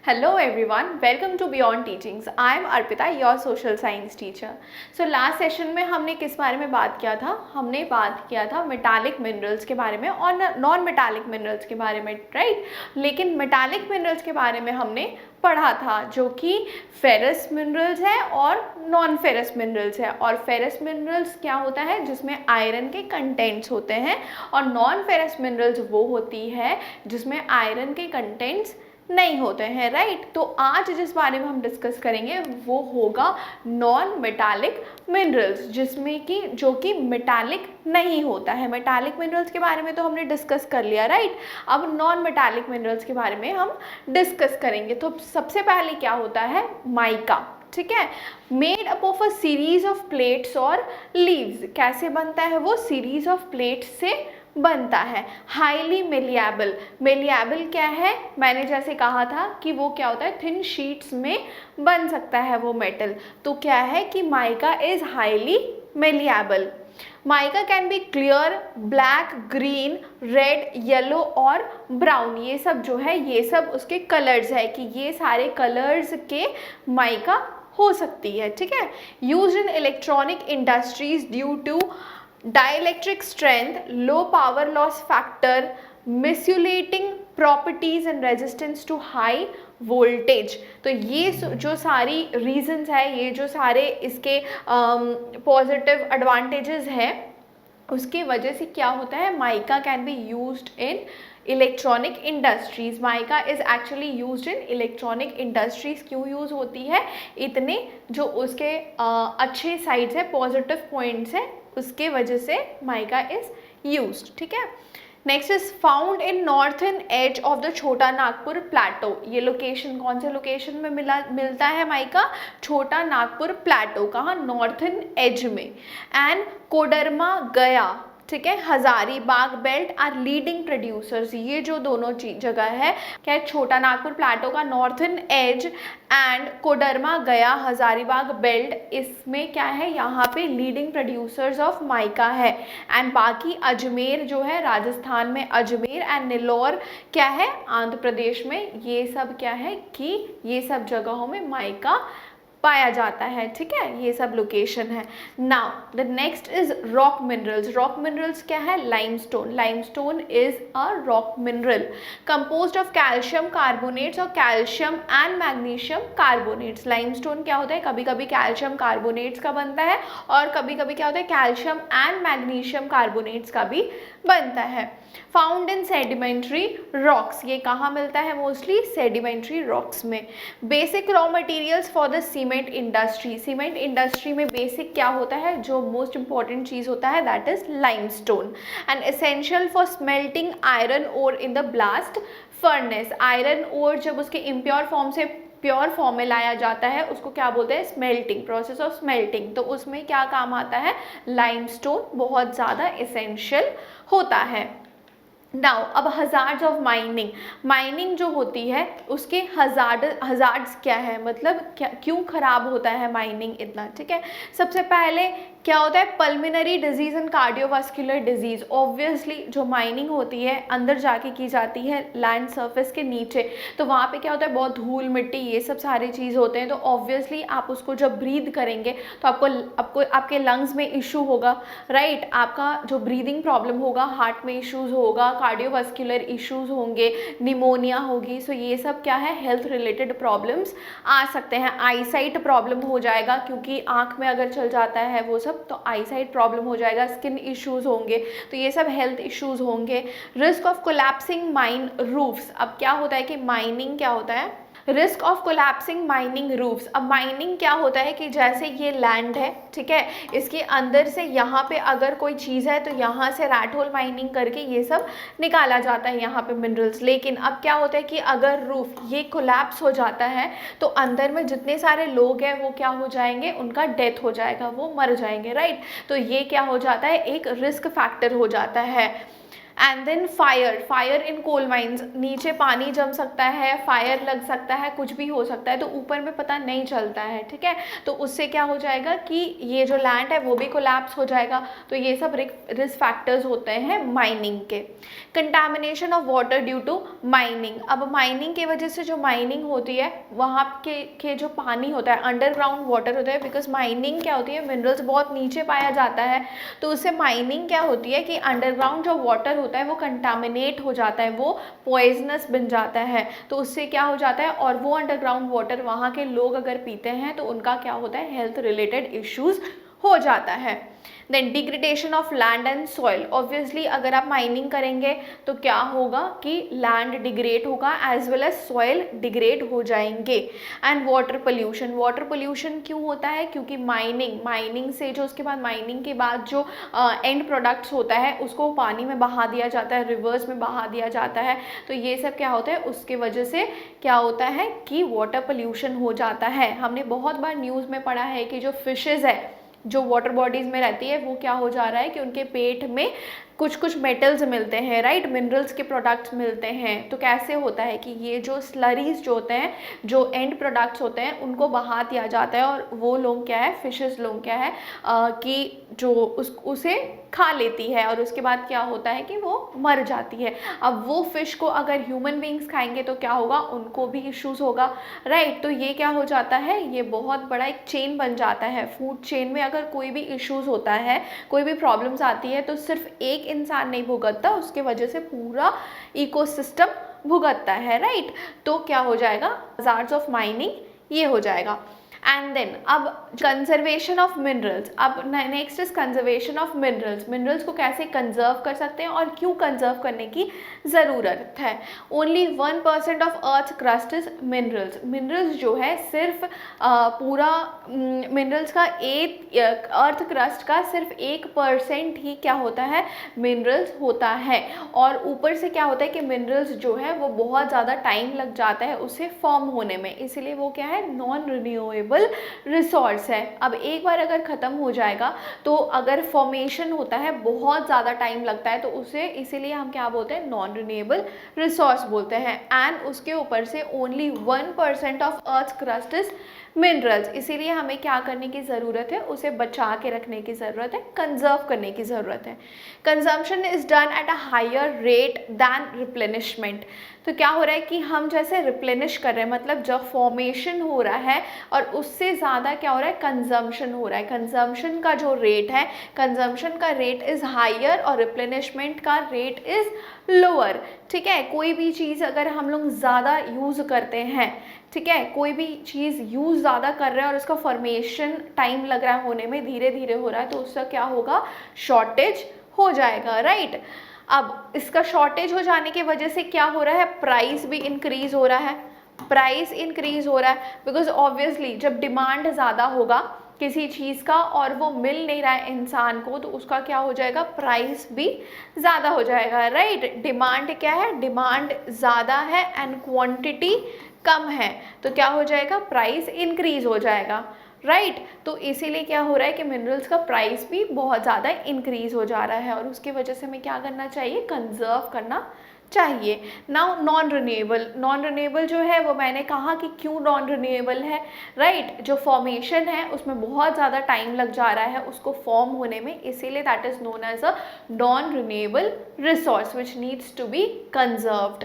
Hello everyone, welcome to Beyond Teachings. I am Arpita, your social science teacher. So last session में हमने किस बारे में बात किया था? हमने बात किया था मेटालिक मिनरल्स के बारे में और नॉन मेटालिक मिनरल्स के बारे में, राइट? लेकिन मेटालिक मिनरल्स के बारे में हमने पढ़ा था जो कि फेरस मिनरल्स है और नॉन फेरस मिनरल्स है। और फेरस मिनरल्स क्या होता है? जिसमें आयरन के कंटेंट्स होते हैं, और नॉन फेरस मिनरल्स वो होती है जिसमें आयरन के कंटेंट्स नहीं होते हैं, राइट? तो आज जिस बारे में हम डिस्कस करेंगे वो होगा नॉन मेटालिक मिनरल्स, जिसमें कि जो कि मेटालिक नहीं होता है। मेटालिक मिनरल्स के बारे में तो हमने डिस्कस कर लिया, राइट? अब नॉन मेटालिक मिनरल्स के बारे में हम डिस्कस करेंगे। तो सबसे पहले क्या होता है? माइका, ठीक है, made up of a series of plates और लीव्स। कैसे बनता है वो? सीरीज ऑफ प्लेट्स से बनता है। हाईली मेलिएबल, मेलिएबल क्या है? मैंने जैसे कहा था कि वो क्या होता है, थिन शीट्स में बन सकता है वो मेटल। तो क्या है कि mica is highly malleable. Mica can be clear, black, green, red, yellow और ब्राउन। ये सब जो है ये सब उसके कलर्स है कि ये सारे कलर्स के माइका हो सकती है, ठीक है। Used in electronic industries due to dielectric strength, low power loss factor, misulating properties and resistance to high voltage। तो ये जो सारी रीजंस है, ये जो सारे इसके पॉजिटिव एडवांटेजेस हैं, उसकी वजह से क्या होता है? Mica can be used in electronic industries. Mica is actually used in electronic industries. क्यों यूज होती है? इतने जो उसके अच्छे साइड्स है, पॉजिटिव पॉइंट्स है, उसके वजह से माइका इज यूज्ड, ठीक है। Next is found in northern edge of the Chota Nagpur प्लेटो। ये लोकेशन कौन से लोकेशन में मिलता है माइका? छोटा नागपुर प्लेटो। कहाँ? नॉर्थन एज में। एंड कोडरमा गया, ठीक है, Hazaribagh belt are leading producers. ये जो दोनों जगह है, क्या है? छोटा नागपुर प्लेटो का नॉर्थन एज एंड कोडरमा गया हजारीबाग बेल्ट, इसमें क्या है? यहाँ पे लीडिंग प्रोड्यूसर्स ऑफ माइका है। एंड बाकी अजमेर जो है राजस्थान में, अजमेर एंड नेल्लोर क्या है? आंध्र प्रदेश में। ये सब क्या है कि ये सब जगहों में माइका पाया जाता है, ठीक है। ये सब लोकेशन है। Now the next is rock minerals. Rock minerals क्या है? Limestone. Limestone is a rock mineral composed of calcium carbonates और calcium and magnesium carbonates. Limestone क्या होता है? कभी कभी कैल्शियम कार्बोनेट्स का बनता है और कभी कभी क्या होता है? कैल्शियम एंड मैग्नीशियम कार्बोनेट्स का भी बनता है। Found in sedimentary rocks. ये कहाँ मिलता है? मोस्टली सेडिमेंट्री रॉक्स में। Basic raw materials for the cement industry. Cement industry में बेसिक क्या होता है? जो मोस्ट इंपॉर्टेंट चीज़ होता है that is limestone. And essential for smelting iron ore in the blast furnace. Iron ore जब उसके इम्प्योर फॉर्म से प्योर फॉर्म में लाया जाता है उसको क्या बोलते हैं? Smelting, process of smelting. तो उसमें क्या काम आता है? लाइमस्टोन बहुत ज़्यादा एसेंशियल होता है। नाउ अब हजार्ड्स ऑफ माइनिंग। माइनिंग जो होती है उसके हजार्ड्स क्या है, मतलब क्या, क्यों खराब होता है माइनिंग इतना, ठीक है। सबसे पहले क्या होता है? Pulmonary disease and cardiovascular disease. Obviously जो माइनिंग होती है अंदर जाके की जाती है लैंड सरफेस के नीचे, तो वहाँ पे क्या होता है? बहुत धूल मिट्टी ये सब सारे चीज़ होते हैं। तो ऑब्वियसली आप उसको जब ब्रीद करेंगे तो आपको आपके लंग्स में इशू होगा, राइट? आपका जो ब्रीदिंग प्रॉब्लम होगा, हार्ट में इश्यूज होगा, कार्डियोवास्कुलर इश्यूज होंगे, निमोनिया होगी। सो ये सब क्या है? हेल्थ रिलेटेड प्रॉब्लम्स आ सकते हैं। आईसाइट प्रॉब्लम हो जाएगा क्योंकि आँख में अगर चल जाता है वो सब तो आईसाइट प्रॉब्लम हो जाएगा, स्किन इश्यूज होंगे, तो ये सब हेल्थ इश्यूज होंगे। Risk of collapsing mine roofs. अब क्या होता है कि माइनिंग क्या होता है? Risk of collapsing mining roofs. अब माइनिंग क्या होता है कि जैसे ये लैंड है, ठीक है, इसके अंदर से यहाँ पे अगर कोई चीज़ है तो यहाँ से रैट होल माइनिंग करके ये सब निकाला जाता है यहाँ पे मिनरल्स। लेकिन अब क्या होता है कि अगर रूफ ये कोलैप्स हो जाता है तो अंदर में जितने सारे लोग हैं वो क्या हो जाएंगे? उनका डेथ हो जाएगा, वो मर जाएंगे, राइट? तो ये क्या हो जाता है? एक रिस्क फैक्टर हो जाता है। And then fire, fire in coal mines, नीचे पानी जम सकता है, फायर लग सकता है, कुछ भी हो सकता है, तो ऊपर में पता नहीं चलता है, ठीक है। तो उससे क्या हो जाएगा कि ये जो लैंड है वो भी कोलैप्स हो जाएगा। तो ये सब रिस्क फैक्टर्स होते हैं माइनिंग के। Contamination of water due to mining, अब माइनिंग की वजह से जो माइनिंग होती है वहाँ के जो पानी होता है, अंडरग्राउंड वाटर होता है, बिकॉज माइनिंग क्या होती है, मिनरल्स बहुत नीचे पाया जाता है, तो उससे माइनिंग क्या होती है कि अंडरग्राउंड जो वाटर होता है वो कंटामिनेट हो जाता है, वो पॉइजनस बन जाता है। तो उससे क्या हो जाता है, और वो अंडरग्राउंड वाटर वहाँ के लोग अगर पीते हैं तो उनका क्या होता है, हेल्थ रिलेटेड इश्यूज हो जाता है। Then degradation of land and soil, obviously अगर आप माइनिंग करेंगे तो क्या होगा कि लैंड डिग्रेड होगा as well as soil degrade हो जाएंगे। And water pollution, water pollution क्यों होता है, क्योंकि माइनिंग से जो उसके बाद माइनिंग के बाद जो एंड प्रोडक्ट्स होता है उसको पानी में बहा दिया जाता है, रिवर्स में बहा दिया जाता है। तो ये सब क्या होता है, उसके वजह से क्या होता है कि वाटर पोल्यूशन हो जाता है। हमने बहुत बार न्यूज़ में पढ़ा है कि जो फिशेज़ है जो वाटर बॉडीज़ में रहती है वो क्या हो जा रहा है कि उनके पेट में कुछ मेटल्स मिलते हैं, राइट, मिनरल्स के प्रोडक्ट्स मिलते हैं। तो कैसे होता है कि ये जो स्लरीज जो होते हैं, जो एंड प्रोडक्ट्स होते हैं, उनको बहा दिया जाता है और वो लोग क्या है, फिशेस लोग क्या है कि जो उसे खा लेती है और उसके बाद क्या होता है कि वो मर जाती है। अब वो फिश को अगर ह्यूमन बींग्स खाएंगे तो क्या होगा, उनको भी इश्यूज होगा, राइट। तो ये क्या हो जाता है, ये बहुत बड़ा एक चेन बन जाता है। फूड चेन में अगर कोई भी इश्यूज होता है, कोई भी प्रॉब्लम्स आती है, तो सिर्फ एक इंसान नहीं भुगतता, उसके वजह से पूरा इकोसिस्टम भुगतता है, राइट। तो क्या हो जाएगा, हज़ार्ड्स ऑफ माइनिंग ये हो जाएगा। एंड देन अब कंजर्वेशन ऑफ मिनरल्स, अब next is conservation of minerals. Minerals को कैसे कंजर्व कर सकते हैं और क्यों कंजर्व करने की ज़रूरत है। Only 1% of earth crust is minerals, minerals जो है सिर्फ पूरा मिनरल्स का अर्थ क्रस्ट का सिर्फ 1% ही क्या होता है, मिनरल्स होता है। और ऊपर से क्या होता है कि मिनरल्स जो है वो बहुत ज़्यादा टाइम लग जाता है उसे फॉर्म होने में, इसीलिए वो क्या है, नॉन रिन्यूएबल रिसोर्स है। अब एक बार अगर ख़त्म हो जाएगा तो अगर फॉर्मेशन होता है बहुत ज़्यादा टाइम लगता है, तो उसे इसीलिए हम क्या बोलते हैं, नॉन रिन्यूएबल रिसोर्स बोलते हैं। एंड उसके ऊपर से only 1% of earth crust is minerals, इसीलिए हमें क्या करने की ज़रूरत है, उसे बचा के रखने की ज़रूरत है, कंजर्व करने की ज़रूरत है। Consumption is done at a higher rate than replenishment, तो क्या हो रहा है कि हम जैसे रिप्लेनिश कर रहे हैं, मतलब जब फॉर्मेशन हो रहा है और उससे ज़्यादा क्या हो रहा है, कंजम्पशन हो रहा है। कंजम्पशन का जो रेट है, कंजम्पशन का रेट इज़ हायर और रिप्लेनिशमेंट का रेट इज़ लोअर, ठीक है। कोई भी चीज़ अगर हम लोग ज़्यादा यूज़ करते हैं, ठीक है, कोई भी चीज़ यूज़ ज़्यादा कर रहे हैं और उसका फॉर्मेशन टाइम लग रहा है होने में, धीरे धीरे हो रहा है, तो उसका क्या होगा, शॉर्टेज हो जाएगा, राइट। अब इसका शॉर्टेज हो जाने की वजह से क्या हो रहा है, प्राइस भी इंक्रीज़ हो रहा है, प्राइस इंक्रीज़ हो रहा है, बिकॉज ऑब्वियसली जब डिमांड ज़्यादा होगा किसी चीज़ का और वो मिल नहीं रहा है इंसान को, तो उसका क्या हो जाएगा, प्राइस भी ज़्यादा हो जाएगा, राइट। डिमांड क्या है, डिमांड ज़्यादा है एंड क्वांटिटी कम है, तो क्या हो जाएगा, प्राइस इंक्रीज़ हो जाएगा, राइट। तो इसीलिए क्या हो रहा है कि मिनरल्स का प्राइस भी बहुत ज़्यादा इंक्रीज़ हो जा रहा है और उसकी वजह से हमें क्या करना चाहिए, कंजर्व करना चाहिए। नाउ नॉन रिन्यूएबल जो है वो मैंने कहा कि क्यों नॉन रिन्यूएबल है, राइट। जो फॉर्मेशन है उसमें बहुत ज़्यादा टाइम लग जा रहा है उसको फॉर्म होने में, इसीलिए that is known as a non renewable resource which needs to be conserved.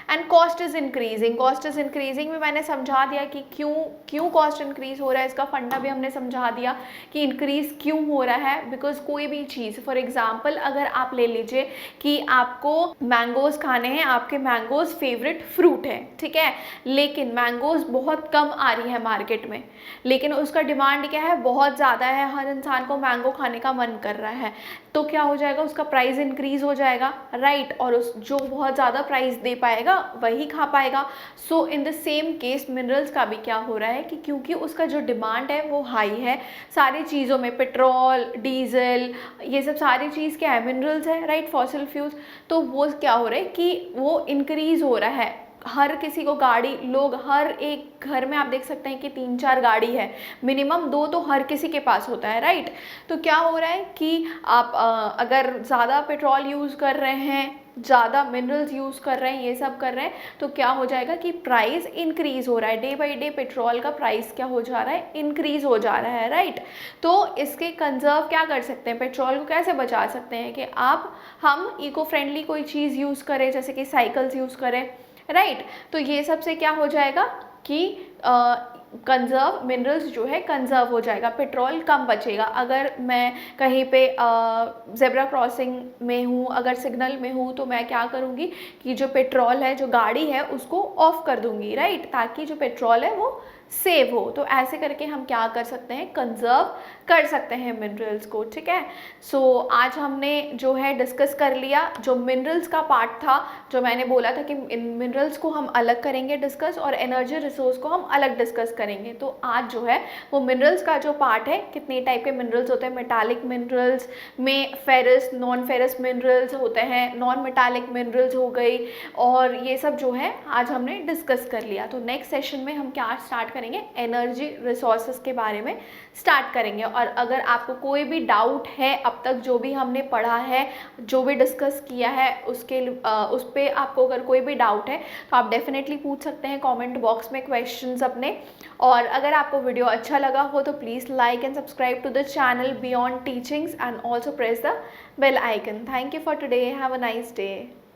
And cost is increasing में मैंने समझा दिया कि क्यों कॉस्ट इंक्रीज़ हो रहा है, इसका फंडा भी हमने समझा दिया कि इंक्रीज़ क्यों हो रहा है। बिकॉज कोई भी चीज़, फॉर एग्जांपल अगर आप ले लीजिए कि आपको मैंगोज़ खाने हैं, आपके मैंगोज़ फेवरेट फ्रूट है, ठीक है, लेकिन मैंगोज़ बहुत कम आ रही है मार्केट में, लेकिन उसका डिमांड क्या है, बहुत ज़्यादा है, हर इंसान को मैंगो खाने का मन कर रहा है, तो क्या हो जाएगा, उसका प्राइस इंक्रीज़ हो जाएगा, राइट। और उस जो बहुत ज़्यादा प्राइस दे पाएगा वही खा पाएगा। So in the same case minerals का भी क्या हो रहा है कि क्योंकि उसका जो डिमांड है वो हाई है, सारी चीज़ों में पेट्रोल, डीजल, ये सब सारी चीज़ क्या है, मिनरल्स है, राइट, फॉसिल फ्यूल्स, तो वो क्या हो रहा है कि वो इंक्रीज़ हो रहा है। हर किसी को गाड़ी, लोग हर एक घर में आप देख सकते हैं कि 3-4 गाड़ी है, मिनिमम 2 तो हर किसी के पास होता है, राइट। तो क्या हो रहा है कि आप अगर ज़्यादा पेट्रोल यूज़ कर रहे हैं ज़्यादा मिनरल्स यूज़ कर रहे हैं, ये सब कर रहे हैं, तो क्या हो जाएगा कि प्राइस इंक्रीज़ हो रहा है, डे बाई डे पेट्रोल का प्राइस क्या हो जा रहा है, इंक्रीज़ हो जा रहा है, राइट। तो इसके कंजर्व क्या कर सकते हैं, पेट्रोल को कैसे बचा सकते हैं कि हम इको फ्रेंडली कोई चीज़ यूज़ करें, जैसे कि साइकिल्स यूज़ करें, राइट। तो ये सब से क्या हो जाएगा कि कंजर्व मिनरल्स जो है कंजर्व हो जाएगा, पेट्रोल कम बचेगा। अगर मैं कहीं पे ज़ेब्रा क्रॉसिंग में हूँ, अगर सिग्नल में हूँ, तो मैं क्या करूँगी कि जो पेट्रोल है, जो गाड़ी है, उसको ऑफ़ कर दूँगी, राइट, ताकि जो पेट्रोल है वो सेव हो। तो ऐसे करके हम क्या कर सकते हैं, कंजर्व कर सकते हैं मिनरल्स को, ठीक है। सो आज हमने जो है डिस्कस कर लिया जो मिनरल्स का पार्ट था, जो मैंने बोला था कि इन मिनरल्स को हम अलग करेंगे डिस्कस और एनर्जी रिसोर्स को हम अलग डिस्कस करेंगे। तो आज जो है वो मिनरल्स का जो पार्ट है, कितने टाइप के मिनरल्स होते हैं, मेटालिक मिनरल्स में फेरस, नॉन फेरस मिनरल्स होते हैं, नॉन मेटालिक मिनरल्स हो गई, और ये सब जो है आज हमने डिस्कस कर लिया। तो नेक्स्ट सेशन में हम क्या स्टार्ट करेंगे, एनर्जी रिसोर्सेज के बारे में स्टार्ट करेंगे। और अगर आपको कोई भी डाउट है, अब तक जो भी हमने पढ़ा है, जो भी डिस्कस किया है, उस पर आपको अगर कोई भी डाउट है तो आप डेफिनेटली पूछ सकते हैं कमेंट बॉक्स में क्वेश्चंस अपने। और अगर आपको वीडियो अच्छा लगा हो तो please like and subscribe to the channel beyond teachings and also press the bell icon. Thank you for today, have a nice day.